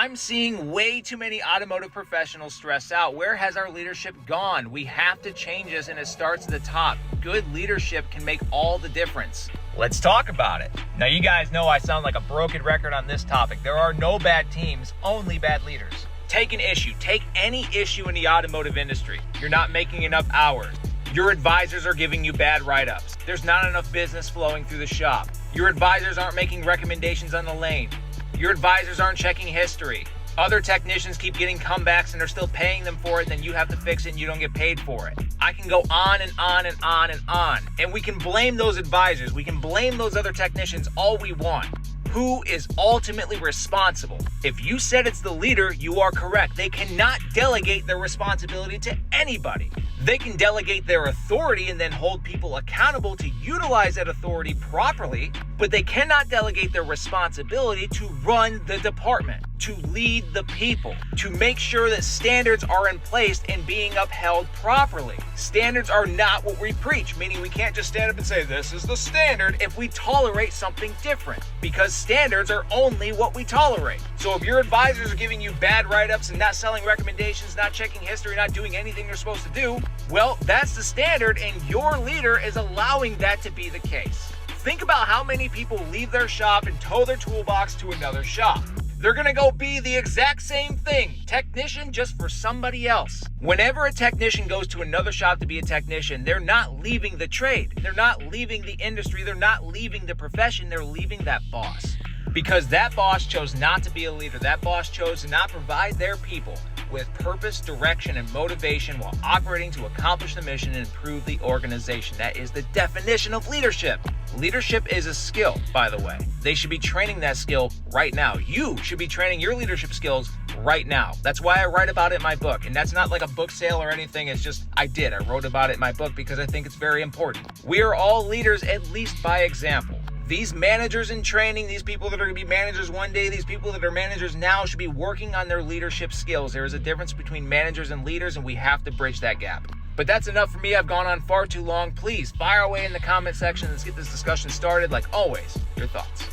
I'm seeing way too many automotive professionals stress out. Where has our leadership gone? We have to change this, and it starts at the top. Good leadership can make all the difference. Let's talk about it. Now, you guys know I sound like a broken record on this topic. There are no bad teams, only bad leaders. Take an issue. Take any issue in the automotive industry. You're not making enough hours. Your advisors are giving you bad write-ups. There's not enough business flowing through the shop. Your advisors aren't making recommendations on the lane. Your advisors aren't checking history. Other technicians keep getting comebacks and they're still paying them for it, and then you have to fix it and you don't get paid for it. I can go on and on and on and on. And we can blame those advisors. We can blame those other technicians all we want. Who is ultimately responsible? If you said it's the leader, you are correct. They cannot delegate their responsibility to anybody. They can delegate their authority and then hold people accountable to utilize that authority properly, but they cannot delegate their responsibility to run the department, to lead the people, to make sure that standards are in place and being upheld properly. Standards are not what we preach, meaning we can't just stand up and say, this is the standard, if we tolerate something different, because standards are only what we tolerate. So if your advisors are giving you bad write-ups and not selling recommendations, not checking history, not doing anything they're supposed to do, well, that's the standard, and your leader is allowing that to be the case. Think about how many people leave their shop and tow their toolbox to another shop. They're gonna go be the exact same thing, technician, just for somebody else. Whenever a technician goes to another shop to be a technician, they're not leaving the trade. They're not leaving the industry. They're not leaving the profession. They're leaving that boss. Because that boss chose not to be a leader. That boss chose to not provide their people with purpose, direction, and motivation while operating to accomplish the mission and improve the organization. That is the definition of leadership. Leadership is a skill, by the way. They should be training that skill right now. You should be training your leadership skills right now. That's why I write about it in my book. And that's not like a book sale or anything. It's just, I wrote about it in my book because I think it's very important. We are all leaders, at least by example. These managers in training, these people that are going to be managers one day, these people that are managers now should be working on their leadership skills. There is a difference between managers and leaders, and we have to bridge that gap. But that's enough for me. I've gone on far too long. Please fire away in the comment section. Let's get this discussion started. Like always, your thoughts.